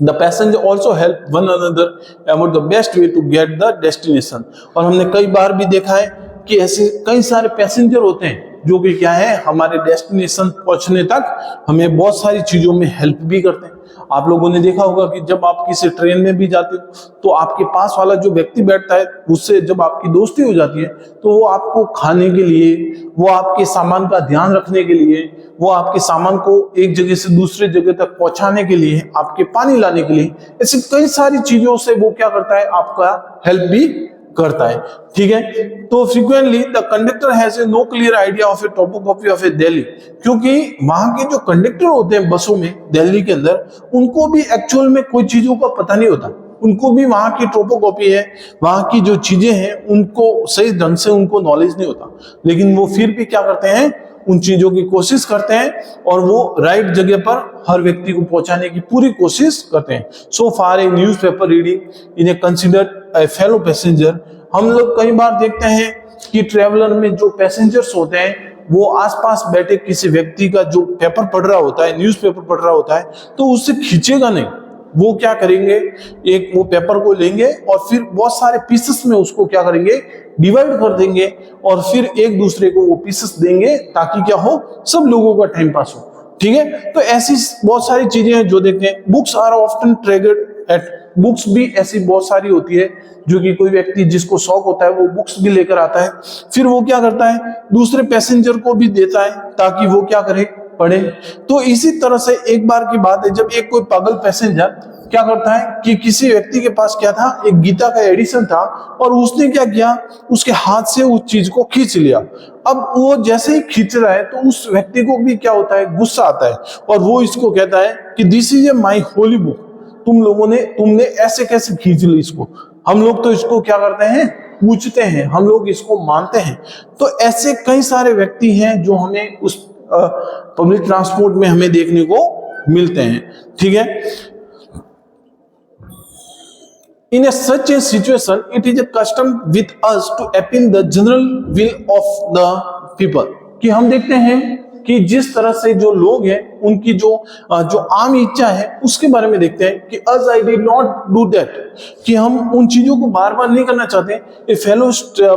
The passenger also help one another about the best way to get the destination। और हमने कई बार भी देखा है कि ऐसे कई सारे पैसेंजर होते हैं जो कि क्या है, हमारे डेस्टिनेशन पहुंचने तक हमें बहुत सारी चीजों में हेल्प भी करते हैं। आप लोगों ने देखा होगा कि जब आप किसी ट्रेन में भी जाते हो तो आपके पास वाला जो व्यक्ति बैठता है उससे जब आपकी दोस्ती हो जाती है तो वो आपको खाने के लिए, वो आपके सामान का ध्यान रखने के लिए, वो आपके सामान को एक जगह से दूसरे जगह तक पहुंचाने के लिए, आपके पानी लाने के लिए, ऐसी कई सारी चीजों से वो क्या करता है, आपका हेल्प भी करता है, ठीक है। तो frequently the conductor has a no clear idea of a topography of a Delhi, क्योंकि वहां के जो कंडक्टर होते हैं बसों में दिल्ली के अंदर, उनको भी एक्चुअल में कोई चीजों का पता नहीं होता। उनको भी वहां की टोपोकॉपी है, वहां की जो चीजें हैं उनको सही ढंग से उनको नॉलेज नहीं होता, लेकिन वो फिर भी क्या करते हैं, उन चीजों की कोशिश करते हैं और वो राइट जगह पर हर व्यक्ति को पहुंचाने की पूरी कोशिश करते हैं। So far a newspaper reading in a considered a fellow passenger. हम लोग कई बार देखते हैं कि ट्रेवलर में जो पैसेंजर्स होते हैं वो आसपास बैठे किसी व्यक्ति का जो पेपर पढ़ रहा होता है, न्यूज़पेपर पढ़ रहा होता है, तो उससे खींचेगा नहीं। वो क्या करेंगे, एक वो पेपर को लेंगे और फिर बहुत सारे पीसेस में उसको क्या करेंगे, डिवाइड कर देंगे और फिर एक दूसरे को वो पीसेस देंगे ताकि क्या हो, सब लोगों का टाइम पास हो। ठीक है, तो ऐसी बहुत सारी चीजें हैं जो देखते हैं। Books are often traded at, books भी ऐसी बहुत सारी होती है जो कि कोई व्यक्ति जिसको शौक होता है वो बुक्स भी लेकर आता है, फिर वो क्या करता है, दूसरे पैसेंजर को भी देता है ताकि वो क्या करे, पढ़े। तो इसी तरह से एक बार की बात है, जब एक कोई पागल पैसेंजर क्या करता है कि किसी व्यक्ति के पास क्या था, एक गीता का एडिशन था और उसने क्या किया, उसके हाथ से उस चीज को खींच लिया। अब वो जैसे ही खींच रहा है तो उस व्यक्ति को भी क्या होता है, गुस्सा आता है और वो इसको कहता है कि this is a my Holi book, तुमने ऐसे कैसे खींच ली इसको। हम लोग तो इसको क्या करते हैं, पूछते हैं, हम लोग इसको मानते हैं। तो ऐसे कई सारे व्यक्ति हैं जो हमें उस पब्लिक ट्रांसपोर्ट में हमें देखने को मिलते हैं। ठीक है, इन such a situation, it is a custom with us to appeal the general will of the people। कि हम देखते हैं कि जिस तरह से जो लोग हैं उनकी जो आम इच्छा है उसके बारे में देखते हैं कि as I did not do that, कि हम उन चीजों को बार बार नहीं करना चाहते। A fellow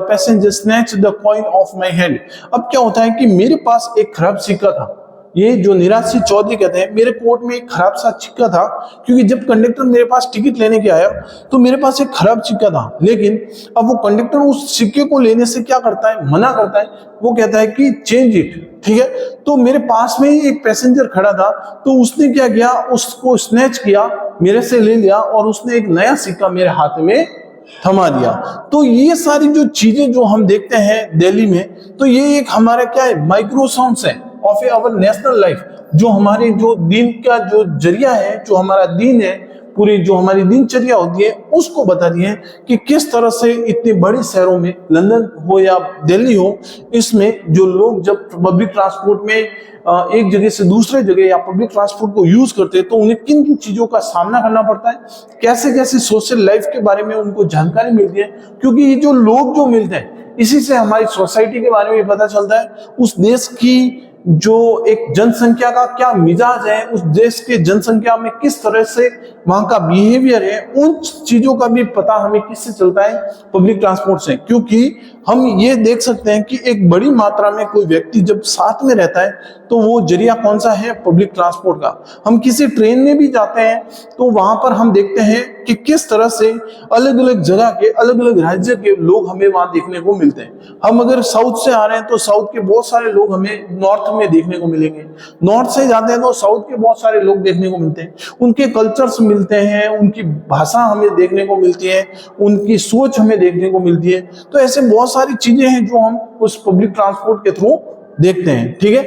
passenger snatched the coin off my hand। अब क्या होता है कि मेरे पास एक खराब सिक्का था, ये जो निराश चौधरी कहते हैं, मेरे कोट में एक खराब सा सिक्का था, क्योंकि जब कंडक्टर मेरे पास टिकट लेने के आया तो मेरे पास एक खराब सिक्का था, लेकिन अब वो कंडक्टर उस सिक्के को लेने से क्या करता है, मना करता है। वो कहता है कि चेंज इट। ठीक है, तो मेरे पास में ही एक पैसेंजर खड़ा था, तो उसने क्या किया, उसको स्नैच किया, मेरे से ले लिया और उसने एक नया सिक्का मेरे हाथ में थमा दिया। तो ये सारी जो चीजें जो हम देखते हैं दिल्ली में, तो ये एक हमारा क्या है, माइक्रोसाउंड्स है ऑफ आवर नेशनल लाइफ, जो हमारे जो दिन का जो जरिया है, जो हमारा दिन है, पूरी जो हमारी दिनचर्या होती है उसको बता रही है कि किस तरह से इतने बड़े शहरों में, लंदन हो या दिल्ली हो, इसमें जो लोग जब पब्लिक ट्रांसपोर्ट में एक जगह से दूसरे जगह या पब्लिक ट्रांसपोर्ट को यूज करते हैं तो उन्हें किन किन चीजों का सामना करना पड़ता है, कैसे कैसे सोशल लाइफ के बारे में उनको जानकारी मिलती है। क्योंकि ये जो लोग जो मिलते हैं, इसी से हमारी सोसाइटी के बारे में भी पता चलता है, उस देश की जो एक जनसंख्या का क्या मिजाज है, उस देश के जनसंख्या में किस तरह से वहां का बिहेवियर है, उन चीजों का भी पता हमें किससे चलता है, पब्लिक ट्रांसपोर्ट से। क्योंकि हम ये देख सकते हैं कि एक बड़ी मात्रा में कोई व्यक्ति जब साथ में रहता है तो वो जरिया कौन सा है, पब्लिक ट्रांसपोर्ट का। हम किसी ट्रेन में भी जाते हैं तो वहां पर हम देखते हैं कि किस तरह से अलग अलग जगह के, अलग अलग राज्य के लोग हमें वहां देखने को मिलते हैं। हम अगर साउथ से आ रहे हैं तो साउथ के बहुत सारे लोग हमें नॉर्थ में देखने को मिलेंगे, नॉर्थ से जाते हैं तो साउथ के बहुत सारे लोग देखने को मिलते हैं, उनके कल्चर्स मिलते हैं, उनकी भाषा हमें देखने को मिलती है, उनकी सोच हमें देखने को मिलती है। तो ऐसे बहुत सारी चीजें हैं जो हम उस पब्लिक ट्रांसपोर्ट के थ्रू देखते हैं। ठीक है,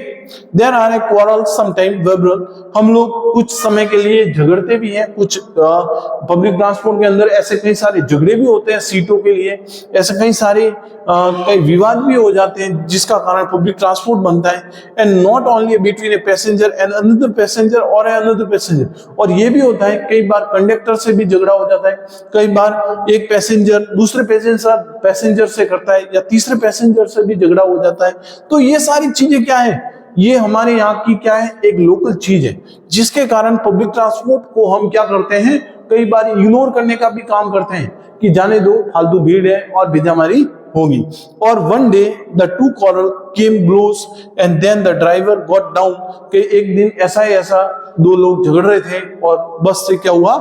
there are a quarrel sometime verbal, हम लोग कुछ समय के लिए झगड़ते भी हैं, कुछ पब्लिक ट्रांसपोर्ट के अंदर ऐसे कई सारे झगड़े भी होते हैं सीटों के लिए, ऐसे कई सारे कई विवाद भी हो जाते हैं जिसका कारण पब्लिक ट्रांसपोर्ट बनता है। And not only between a passenger and another passenger और अनदर पैसेंजर, और ये भी होता है कई बार कंडक्टर से भी झगड़ा हो जाता है, कई बार एक पैसेंजर दूसरे पैसेंजर से करता है या तीसरे पैसेंजर से भी झगड़ा हो जाता है। तो ये सारी चीजें क्या है, ये हमारे यहाँ की क्या है, एक लोकल चीज है, जिसके कारण पब्लिक ट्रांसपोर्ट को हम क्या करते हैं, कई बार इग्नोर करने का भी काम करते हैं कि जाने दो, फालतू भीड़ है और भेजामारी होगी। और one day the two quarrel came blows and then the driver got down, कि एक दिन ऐसा दो लोग झगड़ रहे थे और बस से क्या हुआ,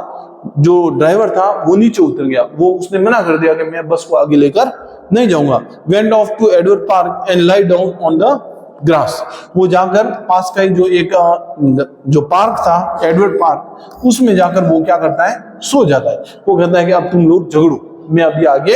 जो ड्राइवर था वो नीचे उतर गया, वो उसने मना कर दिया कि मैं बस को आगे लेकर नहीं जाऊंगा। Went off to Edward park and lie down on the grass, वो जाकर पास का जो एक जो पार्क था, एडवर्ड पार्क, उसमें जाकर वो क्या करता है, सो जाता है। वो कहता है कि अब तुम लोग झगड़ो, मैं अभी आगे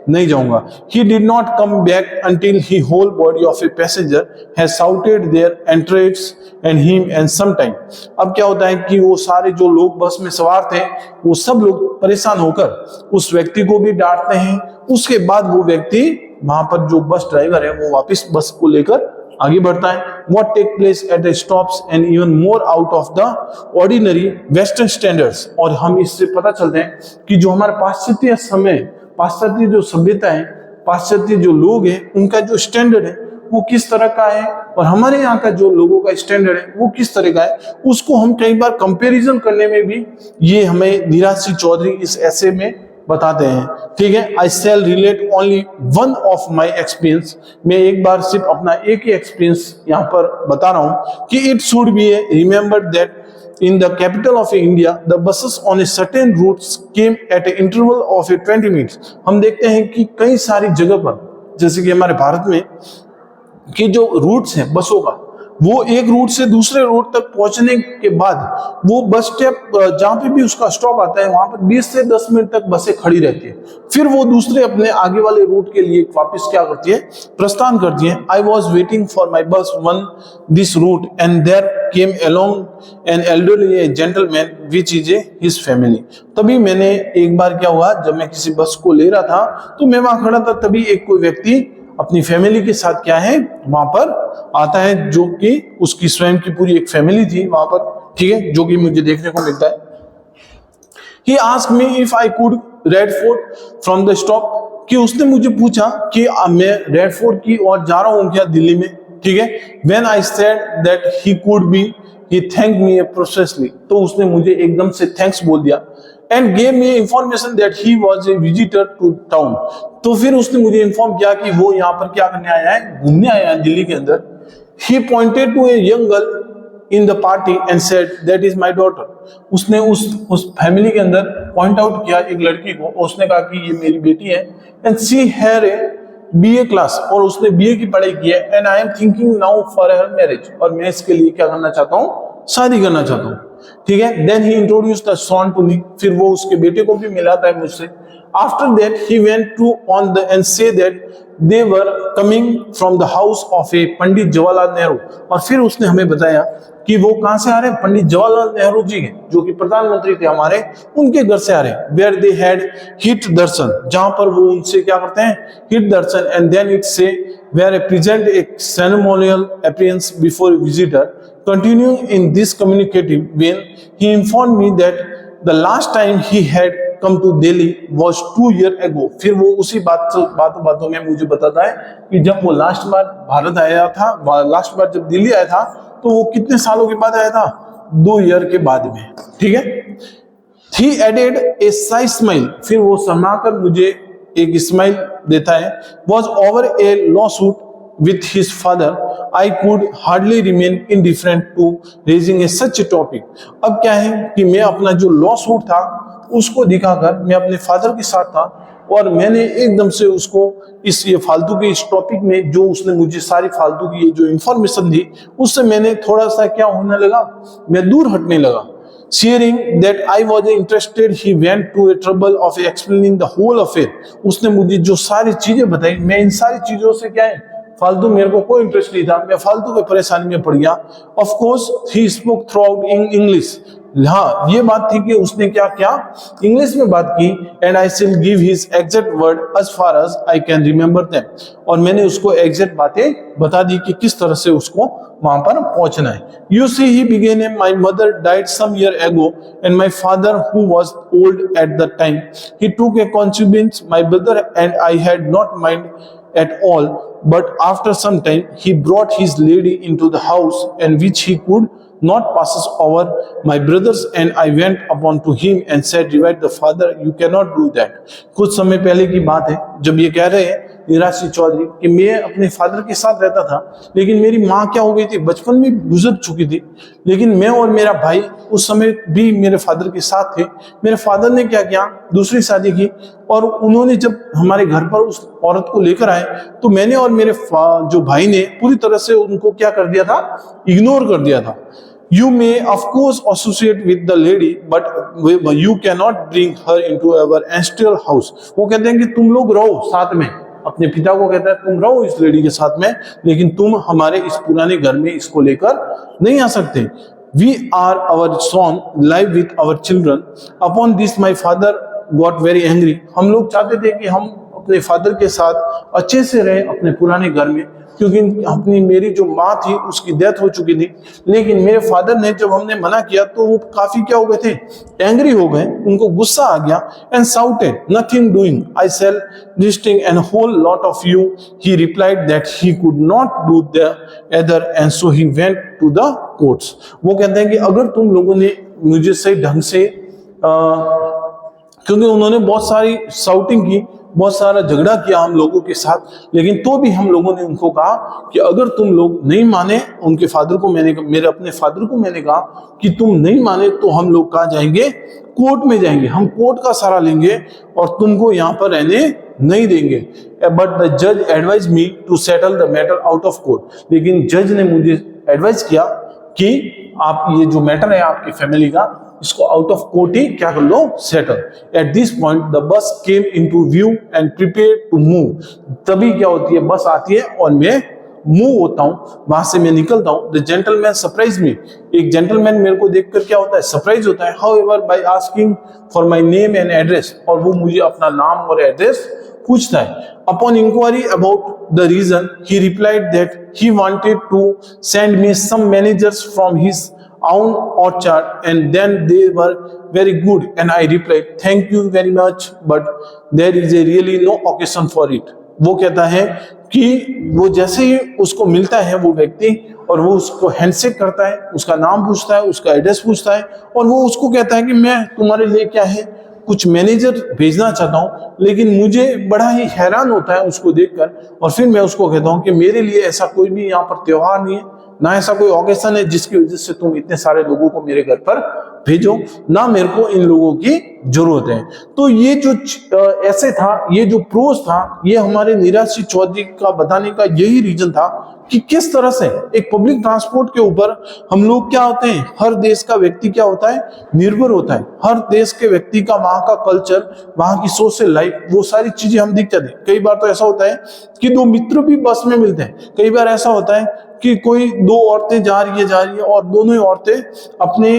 नहीं जाऊंगा। He did not come back until he whole body of a passenger has shouted their entrance and him and sometime। अब क्या होता है कि वो सारे जो लोग बस में सवार थे वो सब लोग परेशान होकर उस व्यक्ति को भी डांटते हैं। उसके बाद वो व्यक्ति वहां पर जो बस ड्राइवर है वो वापस बस को लेकर आगे बढ़ता है। What take place at the stops and even more out of the ordinary western standards। और हम इससे पता चलते हैं कि जो हमारे पाश्चात्य समय, पाश्चात्य जो सभ्यता है, पाश्चात्य जो लोग हैं, उनका जो स्टैंडर्ड है वो किस तरह का है और हमारे यहाँ का जो लोगों का स्टैंडर्ड है वो किस तरह का है, उसको हम कई बार कंपैरिजन करने में भी ये हमें धीराज सिंह चौधरी इस ऐसे में बताते हैं। ठीक है, I shall relate only one of my experience. मैं एक बार सिर्फ अपना एक ही एक्सपीरियंस यहाँ पर बता रहा हूँ कि it should be remembered that in the capital of India, the buses on a certain routes came at an interval of 20 minutes। हम देखते हैं कि कई सारी जगह पर, जैसे कि हमारे भारत में कि जो रूट्स हैं बसों का, वो एक रूट से दूसरे रूट तक पहुंचने के बाद वो बस स्टॉप जहां पे भी उसका स्टॉप आता है वहां पर 20 से 10 मिनट तक बसें खड़ी रहती है। फिर वो दूसरे अपने आगे वाले रूट के लिए वापस क्या करती है, प्रस्थान करती है। I was waiting for my bus on this route and there came along an elderly gentleman which is his family. तभी मैंने एक बार क्या हुआ, जब मैं किसी बस को ले रहा था तो मैं वहां खड़ा था, तभी एक कोई व्यक्ति अपनी फैमिली के साथ क्या है वहां पर आता है, जो कि उसकी स्वयं की पूरी एक फैमिली थी वहां पर। ठीक है, जो कि मुझे देखने को मिलता है। He asked me if I could red fort from the stop, कि उसने मुझे पूछा कि मैं रेड फोर्ट की ओर जा रहा हूं क्या दिल्ली में। ठीक है, when I said that he could be, he thanked me profusely। तो उसने मुझे एकदम से थैंक्स बोल दिया and gave me information that he was a visitor to town। तो फिर उसने मुझे इन्फॉर्म किया कि वो यहाँ पर क्या करने आया है, घूमने आया है दिल्ली के अंदर। He pointed to a young girl in the party and said that is my daughter। उसने उस फैमिली के अंदर पॉइंट आउट किया एक लड़की को, उसने कहा कि ये मेरी बेटी है and she had a BA class, और उसने BA की पढ़ाई की है and I am thinking now for her marriage। और मैं इसके लिए क्या करना चाहता हूँ, शादी करना चाहता हूँ। ठीक है, then he introduced the son to me, फिर वो उसके बेटे को भी मिलाता है मुझसे। After that he went to on the and say that they were coming from the house of a Pandit Jawaharlal Nehru. और फिर उसने हमें बताया कि वो कहां से आ रहे हैं, पंडित जवाहरलाल नेहरू जी के, जो कि प्रधानमंत्री थे हमारे, उनके घर से आ रहे हैं। Where they had hit darshan, जहां पर वो उनसे क्या करते हैं, hit darshan. And then it say where a present a ceremonial appearance before visitor. Continuing in this communicative vein, he informed me that the last time he had come to Delhi was 2 years ago। फिर वो उसी बातों में मुझे बताता है कि जब वो लास्ट बार भारत आया था, लास्ट बार जब दिल्ली आया था तो वो कितने सालों के बाद आया था, 2 ईयर के बाद में। ठीक है, he added a shy smile, फिर वो शर्माकर मुझे एक स्माइल देता है। was over a lawsuit with his father, I could hardly remain indifferent to raising a such a topic। अब क्या है कि मैं अपना जो लॉ सूट था उसको दिखाकर मैं अपने फादर के साथ था, और मैंने एकदम से उसको इस ये फालतू के इस टॉपिक में, जो उसने मुझे सारी फालतू की जो इंफॉर्मेशन दी, उससे मैंने थोड़ा सा क्या होने लगा, मैं दूर हटने लगा। Seeing that I was interested, he went to a trouble of explaining the whole affair। उसने मुझे जो सारी चीजें बताई, मैं इन सारी चीजों से क्या है, फालतू, मेरे को कोई इंटरेस्ट नहीं था, मैं फालतू के परेशानी में पड़ गया। Of course he spoke through out in English. हाँ, ये बात थी कि उसने क्या किया, इंग्लिश में बात की। And I shall give his exact word as far as I can remember them. और मैंने उसको एग्जैक्ट बातें बता दी कि किस तरह से उसको वहां पर पहुंचना है। You see he began, my mother died some year ago and my father who was old at the time, he took a consequence my brother and I had not mind at all, but after some time he brought his lady into the house and which he could not pass over my brothers, and I went upon to him and said, revive the father, you cannot do that। कुछ समय पहले की बात है जब ये कह रहे हैं धीराज सिंह चौधरी कि मैं अपने फादर के साथ रहता था, लेकिन मेरी माँ क्या हो गई थी, बचपन में गुजर चुकी थी, लेकिन मैं और मेरा भाई उस समय भी मेरे फादर के साथ थे। मेरे फादर ने क्या किया, दूसरी शादी की, और उन्होंने जब हमारे घर पर उस औरत को लेकर आए तो मैंने और मेरे जो भाई ने पूरी तरह से उनको क्या कर दिया था, इग्नोर कर दिया था। You may of course associate with the lady, but you cannot bring her into our ancestral house. वो कहते हैं कि तुम लोग रहो साथ में, अपने पिता को कहता है तुम रहो इस लेडी के साथ में, लेकिन तुम हमारे इस पुराने घर में इसको लेकर नहीं आ सकते. We are our son live with our children. Upon this my father got very angry. हम लोग चाहते थे कि हम अपने फादर के साथ अच्छे से रहे अपने पुराने घर में, क्योंकि अपनी मेरी जो माँ थी उसकी डेथ हो चुकी थी. लेकिन मेरे फादर ने जब हमने मना किया तो वो काफी क्या हो गए थे, एंग्री हो गए, उनको गुस्सा आ गया. And shouted nothing doing I sell listing and whole lot of you. He replied that he could not do the other and so he went to the courts. वो कहते हैं कि अगर तुम लोगों ने मुझे सही ढंग से क्योंकि उन्होंने बहुत सारी साउटिंग की, बहुत सारा झगड़ा किया हम लोगों के साथ, लेकिन तो भी हम लोगों ने उनको कहा कि अगर तुम लोग नहीं माने, उनके फादर को मैंने, मेरे अपने फादर को मैंने कहा कि तुम नहीं माने तो हम लोग कहाँ जाएंगे, कोर्ट में जाएंगे, हम कोर्ट का सहारा लेंगे और तुमको यहाँ पर रहने नहीं देंगे. बट द जज advise me to settle the matter out of court. लेकिन जज ने मुझे एडवाइस किया कि आप ये जो मैटर है आपकी फैमिली का, इसको आउट ऑफ कोर्ट ही क्या कर लो, settle. At this point the bus came into view and prepare to move. तभी क्या होती है, बस आती है और मैं मूव होता हूं, वहां से मैं निकलता हूं. The gentleman surprise me. एक जेंटलमैन मेरे को देखकर क्या होता है, सरप्राइज होता है. However by asking for my name and address. और वो मुझे अपना नाम और एड्रेस पूछता है. Upon inquiry about the reason, he replied that he wanted to send me some managers from his own orchard, and then they were very good. And I replied, thank you very much, but there is a really no occasion for it. वो कहता है कि वो जैसे ही उसको मिलता है वो व्यक्ति, और वो उसको हैंडशेक करता है, उसका नाम पूछता है, उसका एड्रेस पूछता है, और वो उसको कहता है कि मैं तुम्हारे लिए क्या है, कुछ मैनेजर भेजना चाहता हूं. लेकिन मुझे बड़ा ही हैरान होता है उसको देखकर, और फिर मैं उसको कहता हूं कि मेरे लिए ऐसा कोई भी यहाँ पर त्योहार नहीं है, ना ऐसा कोई ऑकेशन है जिसकी वजह से तुम इतने सारे लोगों को मेरे घर पर भेजो, ना मेरे को इन लोगों की जरूरत है. तो ये जो ऐसे था, ये जो प्रोज था, ये हमारे नीरज सिंह चौधरी का बताने का यही रीजन था कि किस तरह से एक पब्लिक ट्रांसपोर्ट के ऊपर हम लोग क्या होते हैं, हर देश का व्यक्ति क्या होता है, निर्भर होता है. हर देश के व्यक्ति का वहां का कल्चर, वहां की सोशल लाइफ, वो सारी चीजें हम दिख जाते हैं. कई बार तो ऐसा होता है कि दो मित्र भी बस में मिलते हैं. कई बार ऐसा होता है कि कोई दो औरतें जा रही है और दोनों ही औरतें अपने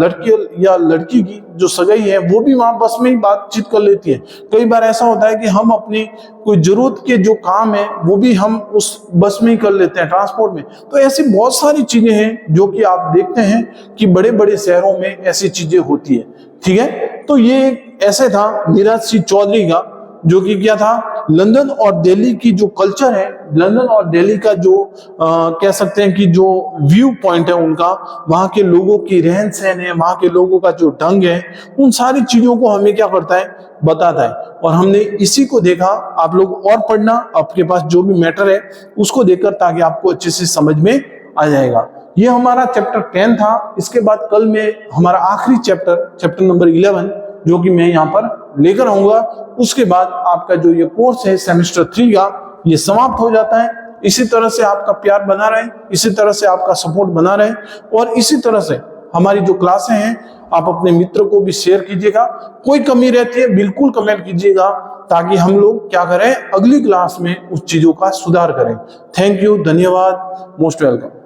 लड़के या लड़की की जो सगाई है वो भी वहां बस में ही बातचीत कर लेती है. कई बार ऐसा होता है कि हम अपनी कोई जरूरत के जो काम है वो भी हम उस बस में ही कर लेते हैं, ट्रांसपोर्ट में. तो ऐसी बहुत सारी चीजें हैं जो कि आप देखते हैं कि बड़े बड़े शहरों में ऐसी चीजें होती है. ठीक है, तो ये ऐसे था नीरज सिंह चौधरी का, जो कि क्या था, लंदन और दिल्ली की जो कल्चर है, लंदन और दिल्ली का जो कह सकते हैं कि जो व्यू पॉइंट है उनका, वहां के लोगों की रहन सहन है, वहां के लोगों का जो ढंग है, उन सारी चीजों को हमें क्या करता है, बताता है. और हमने इसी को देखा. आप लोग और पढ़ना, आपके पास जो भी मैटर है उसको देखकर, ताकि आपको अच्छे से समझ में आ जाएगा. ये हमारा चैप्टर 10 था. इसके बाद कल में हमारा आखिरी चैप्टर नंबर 11 जो कि मैं यहाँ पर लेकर आऊंगा. उसके बाद आपका जो ये कोर्स है सेमेस्टर 3 का, ये समाप्त हो जाता है. इसी तरह से आपका प्यार बना रहे, इसी तरह से आपका सपोर्ट बना रहे, और इसी तरह से हमारी जो क्लासें हैं आप अपने मित्र को भी शेयर कीजिएगा. कोई कमी रहती है बिल्कुल कमेंट कीजिएगा, ताकि हम लोग क्या करें, अगली क्लास में उस चीजों का सुधार करें. थैंक यू, धन्यवाद, मोस्ट वेलकम.